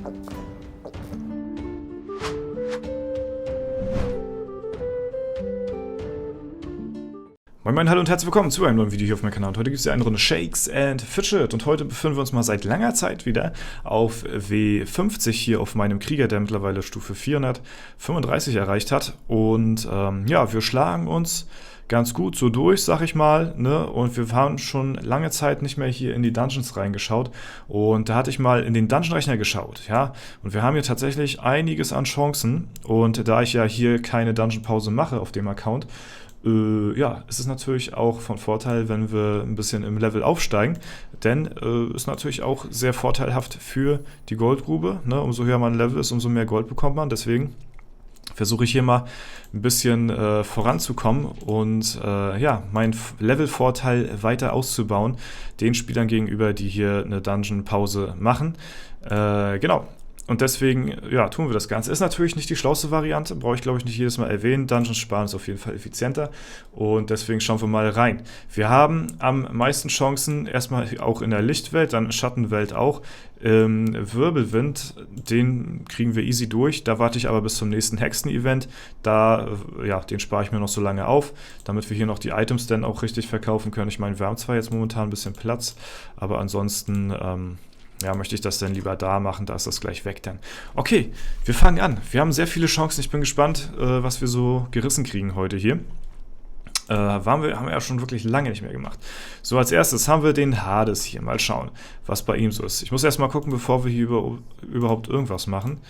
Moin Moin, hallo und herzlich willkommen zu einem neuen Video hier auf meinem Kanal. Und heute gibt es ja eine Runde Shakes and Fidget. Und heute befinden wir uns mal seit langer Zeit wieder auf W50 hier auf meinem Krieger, der mittlerweile Stufe 435 erreicht hat. Und ja, wir schlagen uns ganz gut so durch, sag ich mal, ne? Und wir haben schon lange Zeit nicht mehr hier in die Dungeons reingeschaut. Und da hatte ich mal in den Dungeon-Rechner geschaut, ja. Und wir haben hier tatsächlich einiges an Chancen. Und da ich ja hier keine Dungeon-Pause mache auf dem Account, ja, es ist natürlich auch von Vorteil, wenn wir ein bisschen im Level aufsteigen, denn ist natürlich auch sehr vorteilhaft für die Goldgrube, ne? Umso höher man Level ist, umso mehr Gold bekommt man, deswegen versuche ich hier mal ein bisschen voranzukommen und ja, meinen Level-Vorteil weiter auszubauen, den Spielern gegenüber, die hier eine Dungeon-Pause machen. Genau. Und deswegen, ja, tun wir das Ganze. Ist natürlich nicht die schlauste Variante, brauche ich glaube ich nicht jedes Mal erwähnen. Dungeons sparen ist auf jeden Fall effizienter und deswegen schauen wir mal rein. Wir haben am meisten Chancen erstmal auch in der Lichtwelt, dann Schattenwelt auch. Wirbelwind, den kriegen wir easy durch. Da warte ich aber bis zum nächsten Hexen-Event. Da, ja, den spare ich mir noch so lange auf, damit wir hier noch die Items dann auch richtig verkaufen können. Ich meine, wir haben zwar jetzt momentan ein bisschen Platz, aber ansonsten ja, möchte ich das dann lieber da machen, da ist das gleich weg dann. Okay, wir fangen an. Wir haben sehr viele Chancen. Ich bin gespannt, was wir so gerissen kriegen heute hier. Haben wir ja schon wirklich lange nicht mehr gemacht. So, als erstes haben wir den Hades hier. Mal schauen, was bei ihm so ist. Ich muss erstmal gucken, bevor wir hier überhaupt irgendwas machen.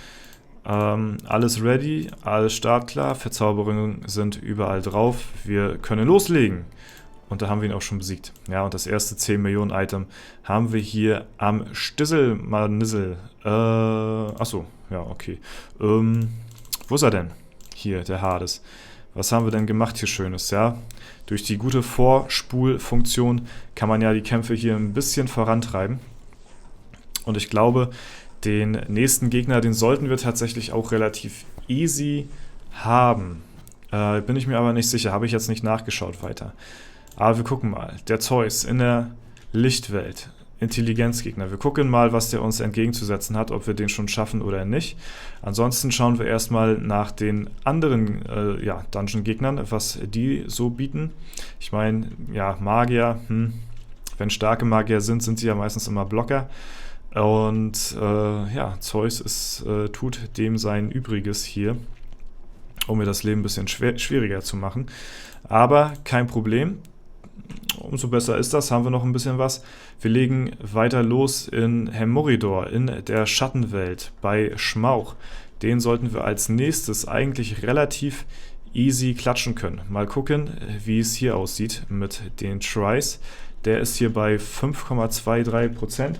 Alles ready, alles startklar. Verzauberungen sind überall drauf. Wir können loslegen. Und da haben wir ihn auch schon besiegt. Ja, und das erste 10 Millionen Item haben wir hier am Stissel-Manissel. Achso, ja, okay. Wo ist er denn? Hier, der Hades. Was haben wir denn gemacht hier Schönes, ja? Durch die gute Vorspulfunktion kann man ja die Kämpfe hier ein bisschen vorantreiben. Und ich glaube, den nächsten Gegner, den sollten wir tatsächlich auch relativ easy haben. Bin ich mir aber nicht sicher, habe ich jetzt nicht nachgeschaut weiter. Aber wir gucken mal. Der Zeus in der Lichtwelt. Intelligenzgegner. Wir gucken mal, was der uns entgegenzusetzen hat, ob wir den schon schaffen oder nicht. Ansonsten schauen wir erstmal nach den anderen ja, Dungeon-Gegnern, was die so bieten. Ich meine, ja, Magier, wenn starke Magier sind, sind sie ja meistens immer Blocker. Und ja, Zeus tut dem sein Übriges hier, um mir das Leben ein bisschen schwieriger zu machen. Aber kein Problem. Umso besser ist das, haben wir noch ein bisschen was. Wir legen weiter los in Hemoridor, in der Schattenwelt, bei Schmauch. Den sollten wir als nächstes eigentlich relativ easy klatschen können. Mal gucken, wie es hier aussieht mit den Tries. Der ist hier bei 5,23%.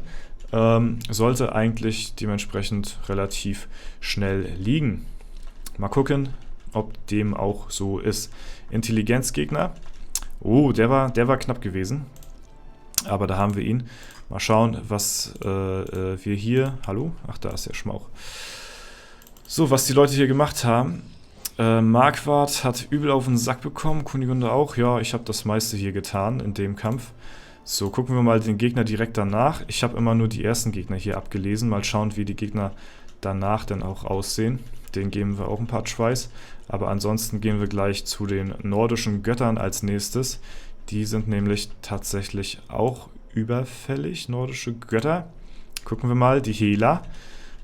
Sollte eigentlich dementsprechend relativ schnell liegen. Mal gucken, ob dem auch so ist. Intelligenzgegner. Oh, der war knapp gewesen. Aber da haben wir ihn. Mal schauen, was wir hier... Hallo? Ach, da ist der Schmauch. So, was die Leute hier gemacht haben. Marquardt hat übel auf den Sack bekommen. Kunigunde auch. Ja, ich habe das meiste hier getan in dem Kampf. So, gucken wir mal den Gegner direkt danach. Ich habe immer nur die ersten Gegner hier abgelesen. Mal schauen, wie die Gegner danach dann auch aussehen. Den geben wir auch ein paar Tries. Aber ansonsten gehen wir gleich zu den nordischen Göttern als nächstes. Die sind nämlich tatsächlich auch überfällig, nordische Götter. Gucken wir mal, die Hela.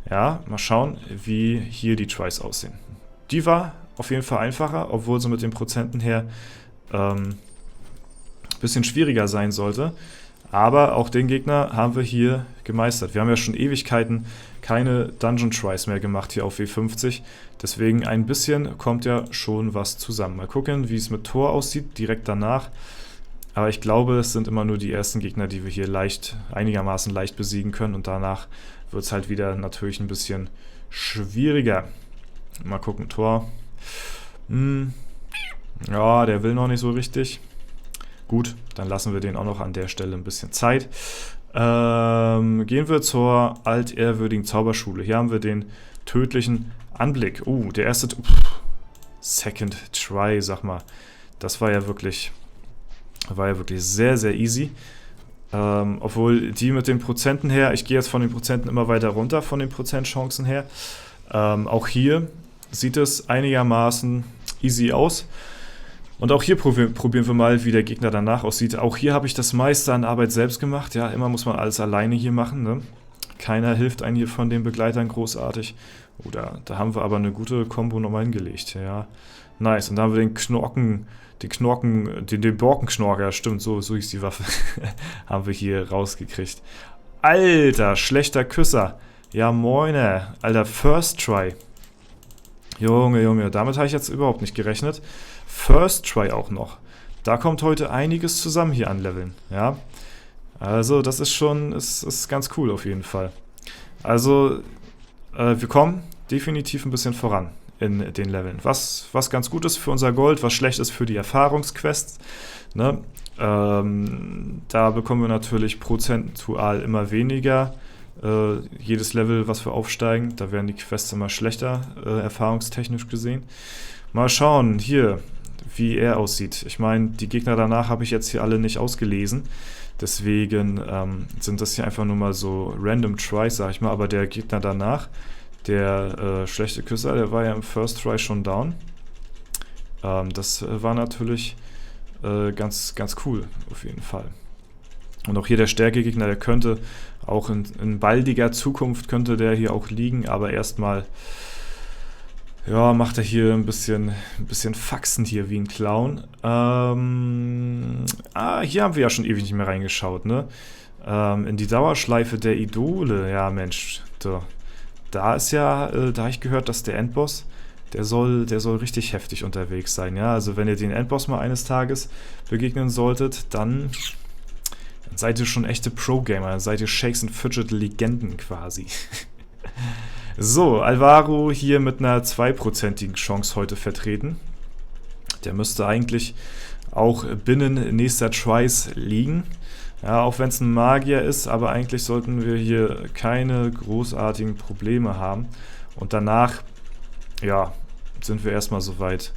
Ja, mal schauen, wie hier die Tries aussehen. Die war auf jeden Fall einfacher, obwohl sie mit den Prozenten her ein bisschen schwieriger sein sollte. Aber auch den Gegner haben wir hier gemeistert. Wir haben ja schon Ewigkeiten keine Dungeon Tries mehr gemacht hier auf W50. Deswegen ein bisschen kommt ja schon was zusammen. Mal gucken, wie es mit Thor aussieht, direkt danach. Aber ich glaube, es sind immer nur die ersten Gegner, die wir hier einigermaßen leicht besiegen können. Und danach wird es halt wieder natürlich ein bisschen schwieriger. Mal gucken, Thor. Ja, der will noch nicht so richtig. Gut, dann lassen wir den auch noch an der Stelle ein bisschen Zeit. Gehen wir zur altehrwürdigen Zauberschule. Hier haben wir den tödlichen Anblick. Der erste... Second Try, sag mal. Das war ja wirklich sehr, sehr easy. Obwohl die mit den Prozenten her, ich gehe jetzt von den Prozenten immer weiter runter, von den Prozentchancen her. Auch hier sieht es einigermaßen easy aus. Und auch hier probieren wir mal, wie der Gegner danach aussieht. Auch hier habe ich das meiste an Arbeit selbst gemacht. Ja, immer muss man alles alleine hier machen, ne? Keiner hilft einem hier von den Begleitern großartig. Da haben wir aber eine gute Kombo nochmal hingelegt. Ja, nice. Und da haben wir den Borkenknorker, stimmt, so hieß die Waffe, haben wir hier rausgekriegt. Alter, schlechter Küsser. Ja, moine. Alter, First Try. Junge, damit habe ich jetzt überhaupt nicht gerechnet. First Try auch noch. Da kommt heute einiges zusammen hier an Leveln, ja. Also, das ist schon, ist ganz cool auf jeden Fall. Also, wir kommen definitiv ein bisschen voran in den Leveln. Was ganz gut ist für unser Gold, was schlecht ist für die Erfahrungsquests, ne? Da bekommen wir natürlich prozentual immer weniger. Jedes Level, was wir aufsteigen, da werden die Quests immer schlechter, erfahrungstechnisch gesehen. Mal schauen, hier, wie er aussieht. Ich meine, die Gegner danach habe ich jetzt hier alle nicht ausgelesen. Deswegen sind das hier einfach nur mal so random Tries, sag ich mal. Aber der Gegner danach, der schlechte Küsser, der war ja im First Try schon down. Das war natürlich ganz cool, auf jeden Fall. Und auch hier der Stärkegegner, der könnte auch in baldiger Zukunft könnte der hier auch liegen, aber erstmal ja, macht er hier ein bisschen Faxen hier wie ein Clown. Hier haben wir ja schon ewig nicht mehr reingeschaut, ne? In die Dauerschleife der Idole. Ja, Mensch, da ist ja, da habe ich gehört, dass der Endboss, der soll richtig heftig unterwegs sein, ja? Also wenn ihr den Endboss mal eines Tages begegnen solltet, dann seid ihr schon echte Pro-Gamer, seid ihr Shakes and Fidget-Legenden quasi. So, Alvaro hier mit einer 2%igen Chance heute vertreten. Der müsste eigentlich auch binnen nächster Tries liegen. Ja, auch wenn es ein Magier ist, aber eigentlich sollten wir hier keine großartigen Probleme haben. Und danach, ja, sind wir erstmal soweit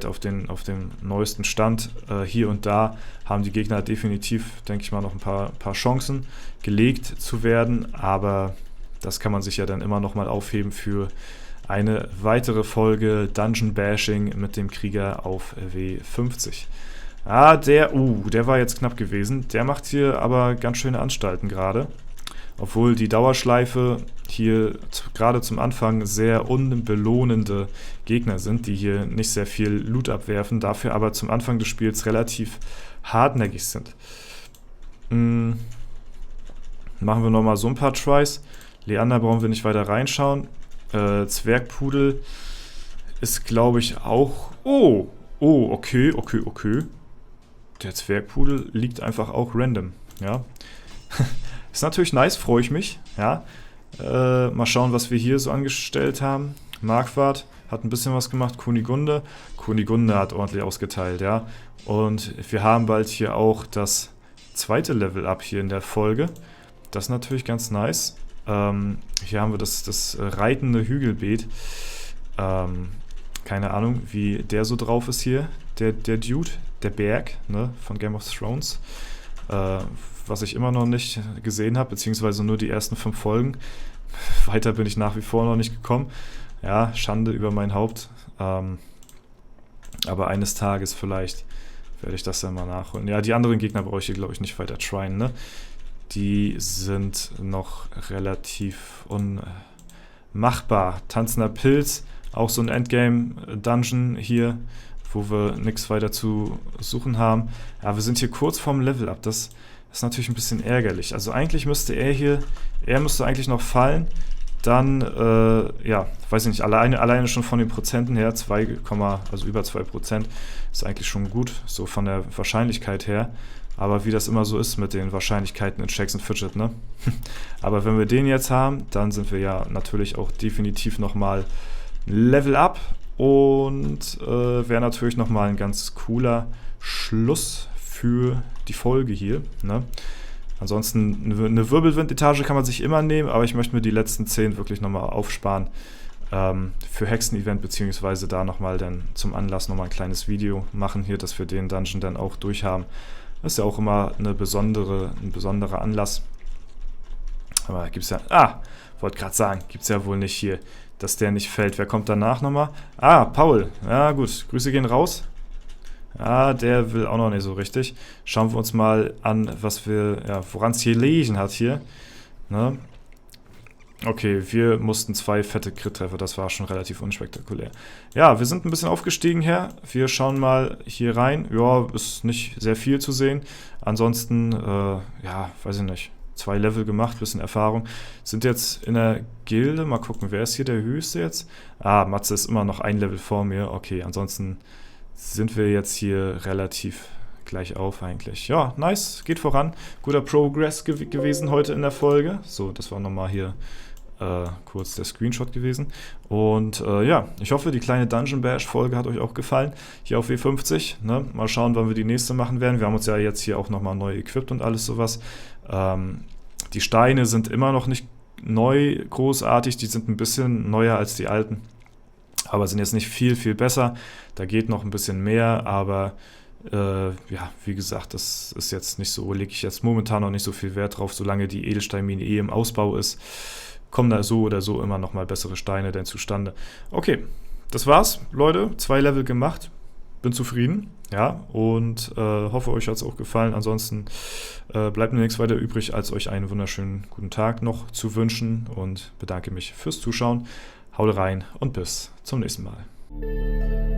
auf dem neuesten Stand. Hier und da haben die Gegner definitiv, denke ich mal, noch ein paar Chancen gelegt zu werden, aber das kann man sich ja dann immer noch mal aufheben für eine weitere Folge Dungeon Bashing mit dem Krieger auf W50. Der war jetzt knapp gewesen. Der macht hier aber ganz schöne Anstalten gerade. Obwohl die Dauerschleife hier gerade zum Anfang sehr unbelohnende Gegner sind, die hier nicht sehr viel Loot abwerfen, dafür aber zum Anfang des Spiels relativ hartnäckig sind. Machen wir nochmal so ein paar Tries. Leander brauchen wir nicht weiter reinschauen. Zwergpudel ist, glaube ich, auch... Okay. Der Zwergpudel liegt einfach auch random, ja. Ist natürlich nice, freue ich mich, ja. Mal schauen, was wir hier so angestellt haben. Marquardt hat ein bisschen was gemacht, Kunigunde hat ordentlich ausgeteilt, ja. Und wir haben bald hier auch das zweite Level-Up hier in der Folge. Das ist natürlich ganz nice. Hier haben wir das reitende Hügelbeet. Keine Ahnung, wie der so drauf ist hier. Der Dude, der Berg, ne, von Game of Thrones. Was ich immer noch nicht gesehen habe, beziehungsweise nur die ersten 5 Folgen. Weiter bin ich nach wie vor noch nicht gekommen. Ja, Schande über mein Haupt. Aber eines Tages vielleicht werde ich das dann mal nachholen. Ja, die anderen Gegner brauche ich hier, glaube ich, nicht weiter tryen, ne? Die sind noch relativ unmachbar. Tanzender Pilz, auch so ein Endgame-Dungeon hier, wo wir nichts weiter zu suchen haben. Ja, wir sind hier kurz vorm Level-Up. Das ist natürlich ein bisschen ärgerlich. Also eigentlich müsste er müsste eigentlich noch fallen. Dann, ja, weiß ich nicht, alleine schon von den Prozenten her, also über 2%, ist eigentlich schon gut, so von der Wahrscheinlichkeit her. Aber wie das immer so ist mit den Wahrscheinlichkeiten in Shakes and Fidget, ne? Aber wenn wir den jetzt haben, dann sind wir ja natürlich auch definitiv nochmal Level Up und wäre natürlich nochmal ein ganz cooler Schluss für die Folge hier, ne? Ansonsten eine Wirbelwind-Etage kann man sich immer nehmen, aber ich möchte mir die letzten 10 wirklich nochmal aufsparen für Hexen-Event, beziehungsweise da nochmal dann zum Anlass nochmal ein kleines Video machen hier, dass wir den Dungeon dann auch durchhaben. Das ist ja auch immer ein besonderer Anlass. Aber gibt es ja... wollte gerade sagen, gibt es ja wohl nicht hier, dass der nicht fällt. Wer kommt danach nochmal? Paul. Ja gut, Grüße gehen raus. Der will auch noch nicht so richtig. Schauen wir uns mal an, woran es hier liegen hat hier. Ne? Okay, wir mussten 2 fette Crit-Treffer, das war schon relativ unspektakulär. Ja, wir sind ein bisschen aufgestiegen her. Wir schauen mal hier rein. Ja, ist nicht sehr viel zu sehen. Ansonsten, weiß ich nicht. 2 Level gemacht, bisschen Erfahrung. Sind jetzt in der Gilde. Mal gucken, wer ist hier der Höchste jetzt? Matze ist immer noch 1 Level vor mir. Okay, ansonsten sind wir jetzt hier relativ gleich auf eigentlich. Ja, nice, geht voran. Guter Progress gewesen heute in der Folge. So, das war nochmal hier kurz der Screenshot gewesen. Und ich hoffe, die kleine Dungeon Bash Folge hat euch auch gefallen. Hier auf W50. Ne? Mal schauen, wann wir die nächste machen werden. Wir haben uns ja jetzt hier auch nochmal neu equipped und alles sowas. Die Steine sind immer noch nicht neu großartig. Die sind ein bisschen neuer als die alten. Aber sind jetzt nicht viel, viel besser. Da geht noch ein bisschen mehr, aber wie gesagt, das ist jetzt nicht so, lege ich jetzt momentan noch nicht so viel Wert drauf, solange die Edelsteinmine im Ausbau ist, kommen da so oder so immer noch mal bessere Steine denn zustande. Okay, das war's, Leute, 2 Level gemacht, bin zufrieden, ja, und hoffe, euch hat es auch gefallen. Ansonsten bleibt mir nichts weiter übrig, als euch einen wunderschönen guten Tag noch zu wünschen und bedanke mich fürs Zuschauen. Haut rein und bis zum nächsten Mal.